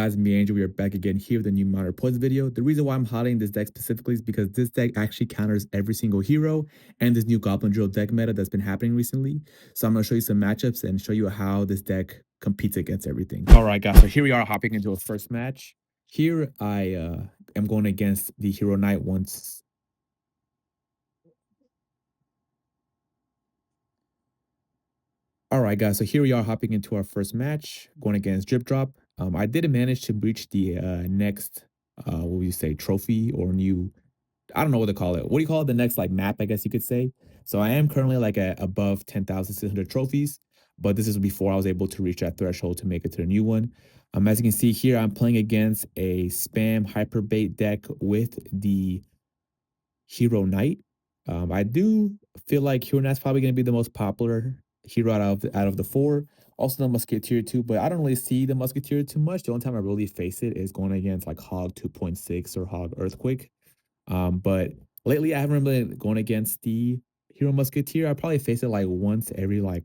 guys, me Angel, we are back again here with a new Minor Points video. The reason why I'm highlighting this deck specifically is because this deck actually counters every single hero and this new Goblin drill deck meta that's been happening recently. So I'm going to show you some matchups and show you how this deck competes against everything. All right, guys, so here we are hopping into a first match. Here I am going against the Hero Knight once. All right, guys, so here we are hopping into our first match, going against Drip Drop. I didn't manage to breach the next, what would you say, trophy or new, I don't know what to call it. What do you call it? The next like map, I guess you could say. So I am currently like above 10,600 trophies, but this is before I was able to reach that threshold to make it to the new one. As you can see here, I'm playing against a spam hyperbait deck with the Hero Knight. I do feel like Hero Knight's probably going to be the most popular hero out of the four. Also the Musketeer too, but I don't really see the Musketeer too much. The only time I really face it is going against like Hog 2.6 or Hog Earthquake. But lately I haven't really been going against the Hero Musketeer. I probably face it like once every like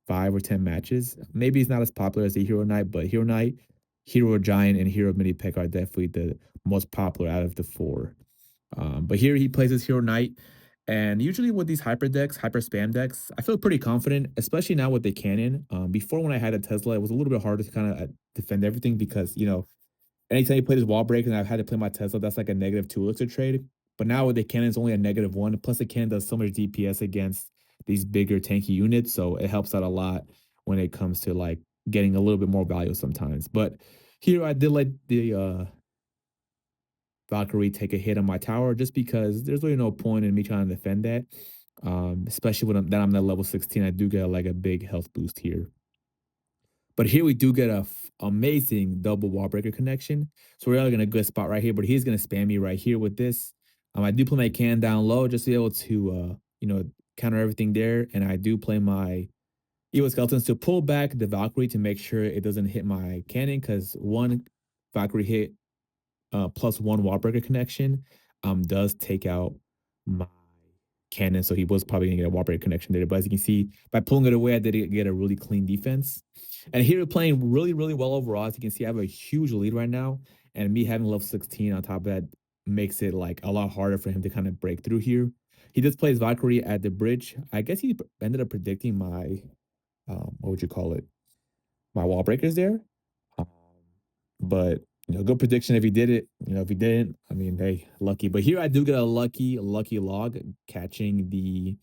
5 or 10 matches. Maybe it's not as popular as the Hero Knight, but Hero Knight, Hero Giant, and Hero Mini Pekka are definitely the most popular out of the four. But here he plays his Hero Knight. And usually with these hyper decks, hyper spam decks, I feel pretty confident, especially now with the cannon. Before when I had a Tesla, it was a little bit harder to kind of defend everything because, you know, anytime you play this wall break and I've had to play my Tesla, that's like a -2 elixir trade. But now with the cannon, it's only a -1. Plus the cannon does so much DPS against these bigger tanky units. So it helps out a lot when it comes to like getting a little bit more value sometimes. But here I did let the Valkyrie take a hit on my tower just because there's really no point in me trying to defend that. Especially when I'm at level 16, I do get like a big health boost here. But here we do get a amazing double Wallbreaker connection. So we're in a good spot right here, but he's going to spam me right here with this. I do play my can down low just to be able to, you know, counter everything there. And I do play my Evo Skeletons to pull back the Valkyrie to make sure it doesn't hit my cannon because one Valkyrie hit +1 Wallbreaker connection does take out my cannon. So he was probably gonna get a Wallbreaker connection there. But as you can see, by pulling it away, I did get a really clean defense. And here we're playing really, really well overall. As you can see, I have a huge lead right now. And me having level 16 on top of that makes it like a lot harder for him to kind of break through here. He just plays Valkyrie at the bridge. I guess he ended up predicting my what would you call it? My wall breakers there. Um, but you know, good prediction if he did it. You know, if he didn't, I mean, hey, lucky. But here I do get a lucky log catching the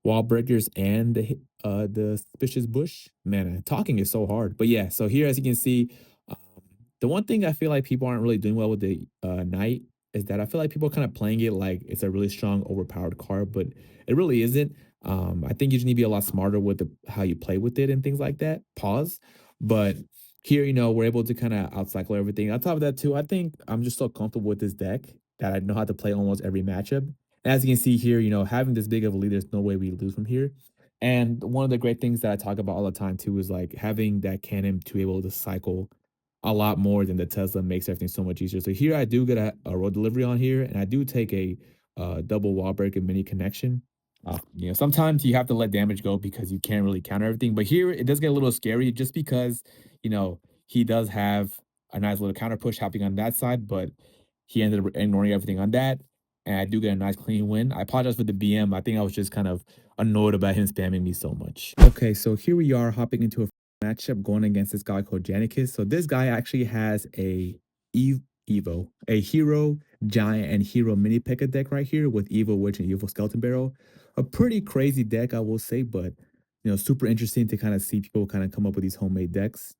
wall breakers and the suspicious bush. Man, talking is so hard. But yeah, so here as you can see, um, the one thing I feel like people aren't really doing well with the knight is that I feel like people are kind of playing it like it's a really strong, overpowered card, but it really isn't. I think you just need to be a lot smarter with how you play with it and things like that. Pause. But here, you know, we're able to kind of outcycle everything. On top of that, too, I think I'm just so comfortable with this deck that I know how to play almost every matchup. And as you can see here, you know, having this big of a lead, there's no way we lose from here. And one of the great things that I talk about all the time, too, is like having that cannon to be able to cycle a lot more than the Tesla makes everything so much easier. So here I do get a road delivery on here, and I do take a double wall breaker mini connection. You know, sometimes you have to let damage go because you can't really counter everything. But here it does get a little scary just because, you know, he does have a nice little counter push happening on that side, but he ended up ignoring everything on that. And I do get a nice clean win. I apologize for the BM. I think I was just kind of annoyed about him spamming me so much. Okay, so here we are hopping into a matchup going against this guy called Janicus. So this guy actually has a Hero, Giant, and Hero Mini Pekka deck right here with Evo Witch and Evo Skeleton Barrel. A pretty crazy deck, I will say, but you know, super interesting to kind of see people kind of come up with these homemade decks.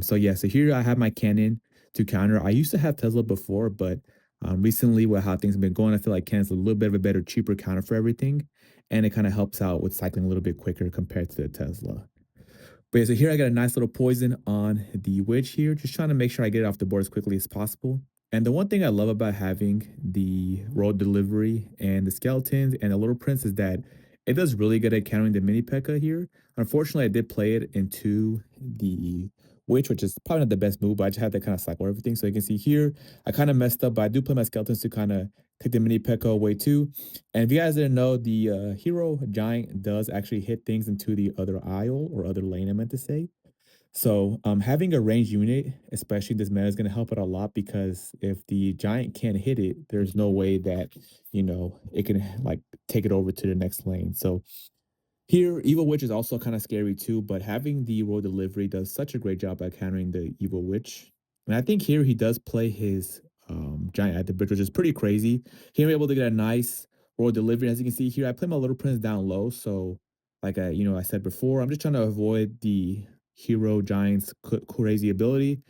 So yeah, so here I have my cannon to counter. I used to have Tesla before, but recently with how things have been going, I feel like cannon's a little bit of a better, cheaper counter for everything. And it kind of helps out with cycling a little bit quicker compared to the Tesla. But yeah, so here I got a nice little poison on the witch here, just trying to make sure I get it off the board as quickly as possible. And the one thing I love about having the road delivery and the skeletons and the little prince is that it does really good at countering the mini P.E.K.K.A here. Unfortunately, I did play it into the witch, which is probably not the best move, but I just had to kind of cycle everything. So you can see here, I kind of messed up, but I do play my skeletons to kind of take the mini P.E.K.K.A away too. And if you guys didn't know, the hero giant does actually hit things into the other aisle or other lane, I meant to say. So, having a ranged unit, especially this meta, is going to help it a lot because if the giant can't hit it, there's no way that it can like take it over to the next lane. So here, Evil Witch is also kind of scary too, but having the roll delivery does such a great job at countering the Evil Witch. And I think here he does play his giant at the bridge, which is pretty crazy. Here I'm able to get a nice roll delivery. As you can see here, I play my little prince down low. So like I said before, I'm just trying to avoid the hero giant's crazy ability.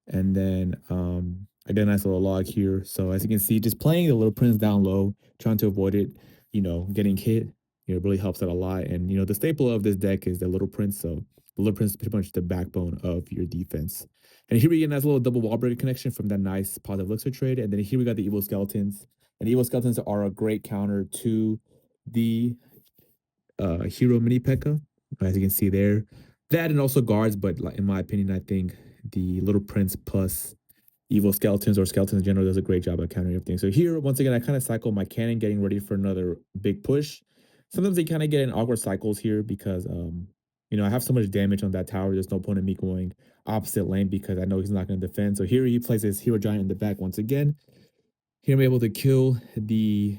And then I got a nice little log here. So as you can see, just playing the little prince down low, trying to avoid it, getting hit, it really helps out a lot. And the staple of this deck is the little prince. So the little prince is pretty much the backbone of your defense. And here we get a nice little double Wallbreaker connection from that nice positive elixir trade. And then here we got the evil skeletons. And evil skeletons are a great counter to the Hero Mini Pekka, as you can see there. That and also guards, but like, in my opinion, I think the Little Prince plus Evil Skeletons or Skeletons in general does a great job at countering everything. So here, once again, I kind of cycle my cannon, getting ready for another big push. Sometimes they kind of get in awkward cycles here because, I have so much damage on that tower. There's no point in me going opposite lane because I know he's not going to defend. So here he plays his Hero Giant in the back once again. Here I'm able to kill the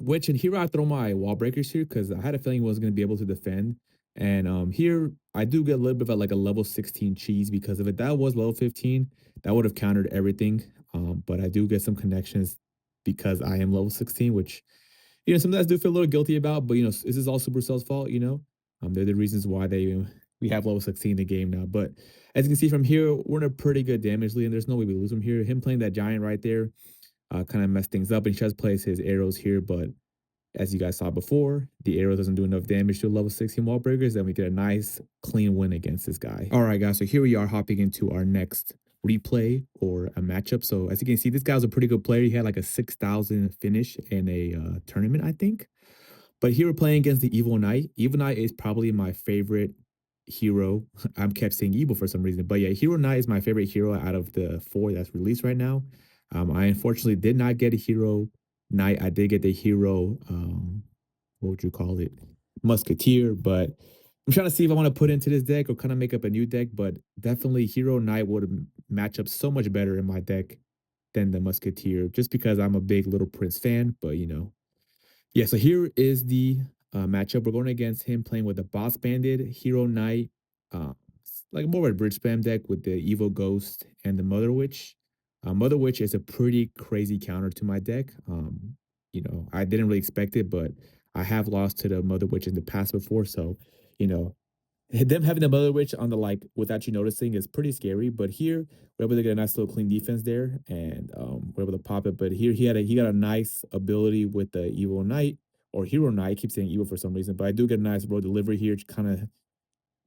which and here I throw my wall breakers here because I had a feeling he wasn't going to be able to defend. And here I do get a little bit of like a level 16 cheese because if that was level 15, that would have countered everything. But I do get some connections because I am level 16, which sometimes I do feel a little guilty about. But this is all Supercell's fault. They're the reasons why we have level 16 in the game now. But as you can see from here, we're in a pretty good damage lead, and there's no way we lose him here. Him playing that giant right there kind of messed things up, and he tries to place his arrows here, but as you guys saw before, the arrow doesn't do enough damage to level 16 wall breakers, and we get a nice clean win against this guy. All right, guys, so here we are hopping into our next replay or a matchup. So as you can see, this guy's a pretty good player. He had like a 6,000 finish in a tournament, I think. But here we're playing against the Evil Knight. Evil Knight is probably my favorite hero. I'm kept saying Evil for some reason. But yeah, Hero Knight is my favorite hero out of the four that's released right now. I unfortunately did not get a Hero Knight. I did get the Hero, what would you call it? Musketeer. But I'm trying to see if I want to put into this deck or kind of make up a new deck. But definitely Hero Knight would match up so much better in my deck than the Musketeer just because I'm a big Little Prince fan. But yeah, so here is the matchup. We're going against him playing with the Boss Bandit, Hero Knight, like more of a bridge spam deck with the Evil Ghost and the Mother Witch. Mother Witch is a pretty crazy counter to my deck. I didn't really expect it, but I have lost to the Mother Witch in the past before. So, you know, them having the Mother Witch on the like without you noticing is pretty scary. But here we're able to get a nice little clean defense there, and we're able to pop it. But here he got a nice ability with the Evil Knight or Hero Knight. I keep saying Evil for some reason, but I do get a nice road delivery here, kind of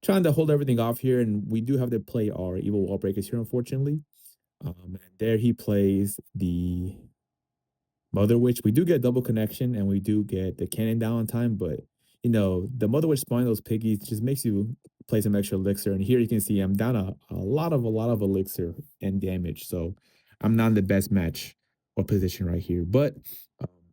trying to hold everything off here. And we do have to play our Evil Wall Breakers here, unfortunately. And there he plays the Mother Witch. We do get double connection and we do get the cannon down on time, but the Mother Witch spawning those piggies just makes you play some extra elixir. And here you can see I'm down a lot of elixir and damage. So I'm not in the best match or position right here. But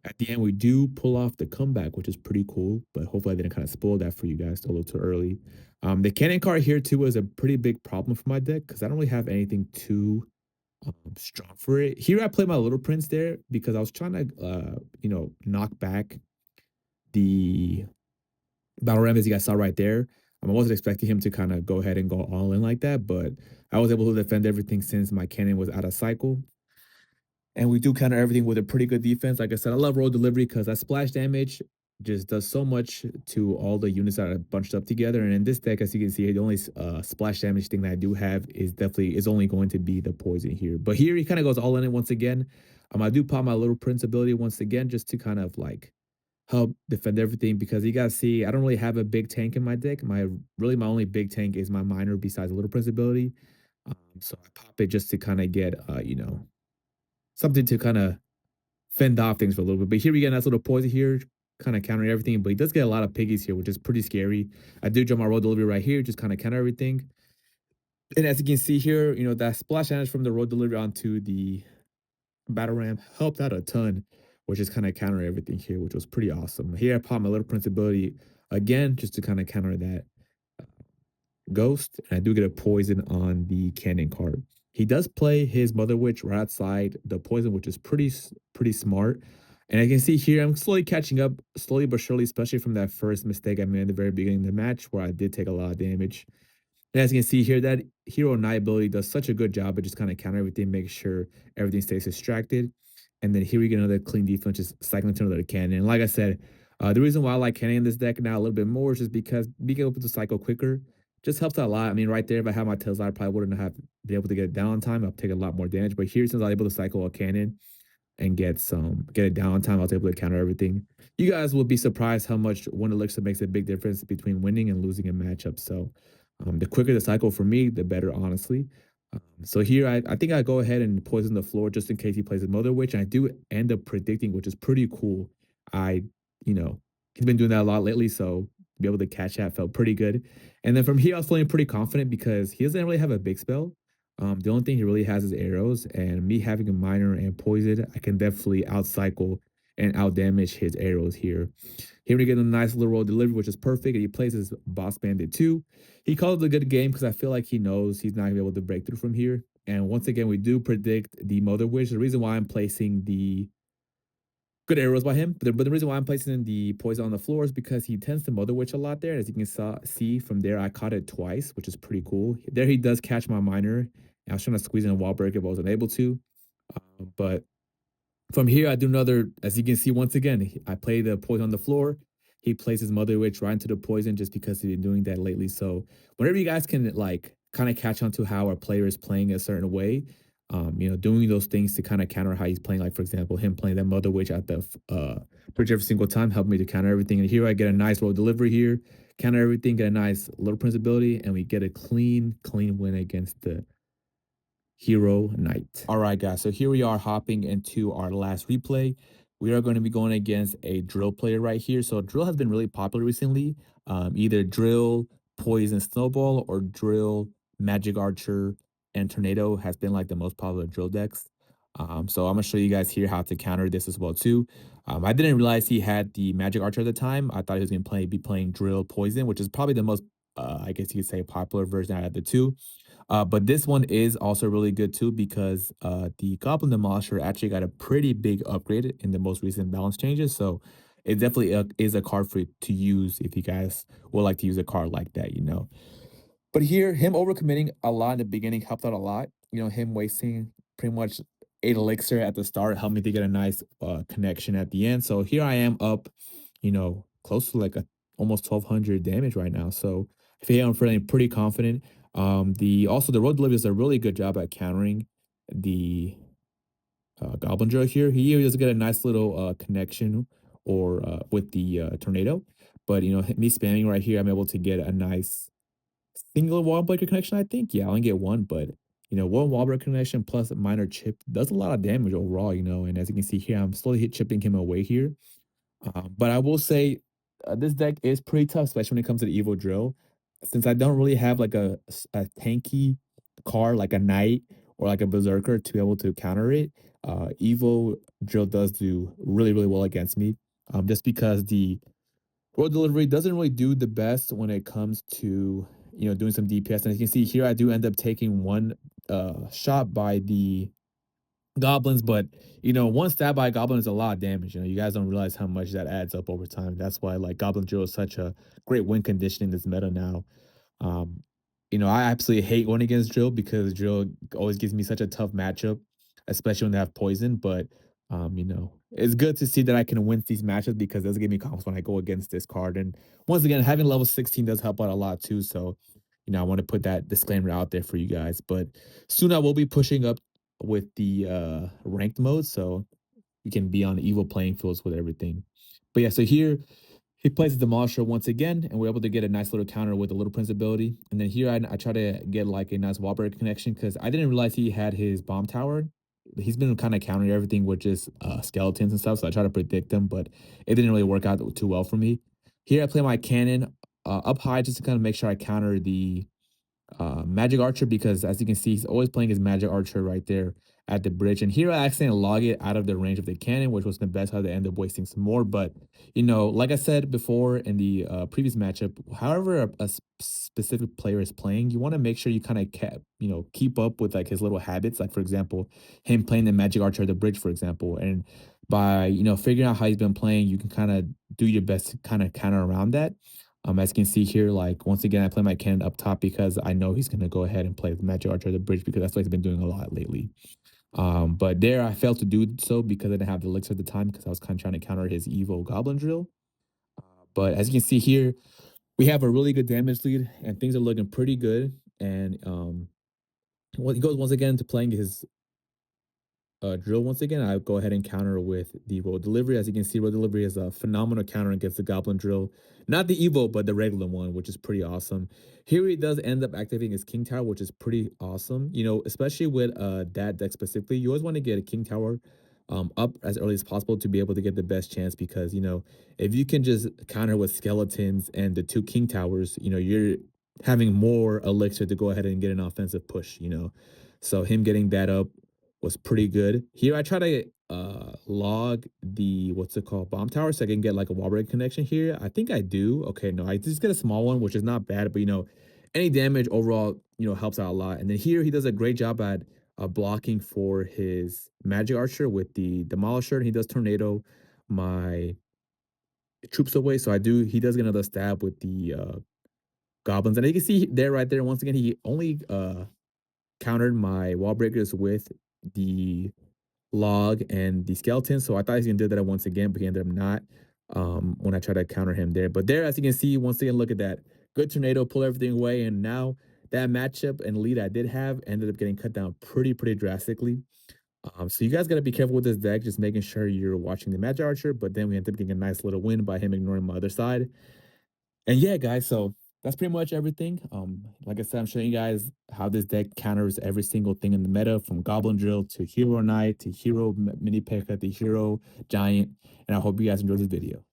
at the end, we do pull off the comeback, which is pretty cool. But hopefully I didn't kind of spoil that for you guys a little too early. The cannon card here too is a pretty big problem for my deck because I don't really have anything too strong for it. Here I play my little prince there because I was trying to knock back the battle ram as you guys saw right there. I wasn't expecting him to kind of go ahead and go all in like that, but I was able to defend everything since my cannon was out of cycle. And we do counter everything with a pretty good defense. Like I said, I love roll delivery because that splash damage just does so much to all the units that are bunched up together. And in this deck, as you can see, the only splash damage thing that I do have is only going to be the poison here. But here he kind of goes all in it once again. I do pop my little prince ability once again just to kind of like help defend everything because you guys see I don't really have a big tank in my deck. My only big tank is my miner besides the little prince ability. So I pop it just to kind of get something to kind of fend off things for a little bit. But here we get a nice little poison here, kind of countering everything. But he does get a lot of piggies here, which is pretty scary. I do jump my road delivery right here, just kind of counter everything. And as you can see here, that splash damage from the road delivery onto the battle ram helped out a ton, which is kind of counter everything here, which was pretty awesome. Here I pop my little prince ability again, just to kind of counter that Ghost, and I do get a poison on the cannon card. He does play his Mother Witch right outside the poison, which is pretty smart. And I can see here I'm slowly catching up, slowly but surely, especially from that first mistake I made at the very beginning of the match where I did take a lot of damage. And as you can see here, that hero Knight ability does such a good job of just kind of counter everything, make sure everything stays distracted. And then here we get another clean defense, just cycling to another cannon. And like I said, the reason why I like cannon in this deck now a little bit more is just because being able to cycle quicker just helps out a lot. I mean, right there, if I had my tails out, I probably wouldn't have been able to get it down on time. I'll take a lot more damage. But here, since I'm able to cycle a cannon, and get a downtime. I was able to counter everything. You guys will be surprised how much one elixir makes a big difference between winning and losing a matchup. So the quicker the cycle for me, the better, honestly. So here, I think I go ahead and poison the floor just in case he plays a Mother Witch. And I do end up predicting, which is pretty cool. I, you know, he's been doing that a lot lately. So to be able to catch that felt pretty good. And then from here, I was feeling pretty confident because he doesn't really have a big spell. The only thing he really has is arrows, and me having a miner and poison, I can definitely outcycle and outdamage his arrows here. Here we get a nice little roll delivery, which is perfect. And he plays his boss bandit too. He called it a good game because I feel like he knows he's not gonna be able to break through from here. And once again, we do predict the Mother Witch. The reason why I'm placing the good arrows by him, but the reason why I'm placing the poison on the floor is because he tends to Mother Witch a lot there. As you can see from there, I caught it twice, which is pretty cool. There he does catch my miner. I was trying to squeeze in a wall breaker, but I wasn't able to. But from here, I do another, as you can see, once again, I play the poison on the floor. He plays his Mother Witch right into the poison just because he's been doing that lately. So whenever you guys can like kind of catch on to how a player is playing a certain way, doing those things to kind of counter how he's playing, like for example, him playing that Mother Witch at the bridge every single time helped me to counter everything. And here I get a nice roll delivery here, counter everything, get a nice little prince ability, and we get a clean win against the Hero Knight. All right, guys. So here we are hopping into our last replay. We are going to be going against a drill player right here. So drill has been really popular recently. Either drill, poison, snowball, or drill, magic archer, and tornado has been like the most popular drill decks. So I'm gonna show you guys here how to counter this as well too. I didn't realize he had the magic archer at the time. I thought he was gonna be playing drill poison, which is probably the most I guess you could say popular version out of the two. But this one is also really good too because the Goblin Demolisher actually got a pretty big upgrade in the most recent balance changes. So it definitely is a card for to use if you guys would like to use a card like that. But here, him overcommitting a lot in the beginning helped out a lot. Him wasting pretty much 8 elixir at the start helped me to get a nice connection at the end. So here I am up, close to like almost 1200 damage right now. So I feel I'm feeling pretty confident. The road delivery does a really good job at countering the Goblin Drill here. He does get a nice little connection or with the tornado. But me spamming right here, I'm able to get a nice single wall breaker connection, I think. Yeah, I only get one, but one wall breaker connection plus a minor chip does a lot of damage overall. And as you can see here, I'm slowly chipping him away here. But I will say this deck is pretty tough, especially when it comes to the Evo Drill. Since I don't really have like a tanky card like a Knight or like a Berserker to be able to counter it, Evo Drill does do really, really well against me. Just because the road delivery doesn't really do the best when it comes to doing some DPS. And as you can see here, I do end up taking one shot by the goblins, but one stab by a goblin is a lot of damage. You guys don't realize how much that adds up over time. That's why like Goblin Drill is such a great win condition in this meta now. um, I absolutely hate going against Drill because Drill always gives me such a tough matchup, especially when they have poison. But it's good to see that I can win these matchups because it does give me confidence when I go against this card. And once again, having level 16 does help out a lot too. So, I want to put that disclaimer out there for you guys. But soon I will be pushing up with the ranked mode, so you can be on evil playing fields with everything. But yeah, so here he plays the Demolisher once again, and we're able to get a nice little counter with the Little Prince ability. And then here I try to get like a nice Wallbreaker connection because I didn't realize he had his bomb tower. He's been kind of countering everything with just skeletons and stuff, so I try to predict them, but it didn't really work out too well for me. Here I play my cannon up high just to kind of make sure I counter the Magic Archer because as you can see, he's always playing his Magic Archer right there at the bridge. And here I accidentally log it out of the range of the cannon, which was the best how they end up wasting some more. But like I said before in the previous matchup, however a specific player is playing, you want to make sure you kind of keep up with like his little habits. Like for example, him playing the magic archer at the bridge, for example, and by figuring out how he's been playing, you can kind of do your best to kind of counter around that. As you can see here, like once again, I play my cannon up top because I know he's gonna go ahead and play the magic archer at the bridge because that's what he's been doing a lot lately. But there I failed to do so because I didn't have the elixir at the time because I was kind of trying to counter his evil goblin drill. But as you can see here, we have a really good damage lead and things are looking pretty good. And when he goes once again to playing his drill once again, I go ahead and counter with the road delivery. As you can see, road delivery is a phenomenal counter against the goblin drill. Not the evo, but the regular one, which is pretty awesome. Here he does end up activating his king tower, which is pretty awesome. Especially with that deck specifically, you always want to get a king tower up as early as possible to be able to get the best chance because if you can just counter with skeletons and the two king towers, you're having more elixir to go ahead and get an offensive push. So him getting that up was pretty good. Here I try to log the what's it called bomb tower so I can get like a wallbreak connection here. I think I do. Okay, no, I just get a small one, which is not bad, but any damage overall, helps out a lot. And then here he does a great job at blocking for his magic archer with the demolisher, and he does tornado my troops away. So he does get another stab with the goblins. And you can see there right there, once again, he only countered my wall breakers with the log and the skeleton. So I thought he was gonna do that once again, but he ended up not when I tried to counter him there. But there, as you can see, once again, look at that. Good tornado, pull everything away. And now that matchup and lead I did have ended up getting cut down pretty drastically. So you guys got to be careful with this deck, just making sure you're watching the magic archer. But then we ended up getting a nice little win by him ignoring my other side. And yeah, guys, so that's pretty much everything. Like I said, I'm showing you guys how this deck counters every single thing in the meta, from Goblin Drill to Hero Knight to Hero Mini Pekka to Hero Giant. And I hope you guys enjoyed this video.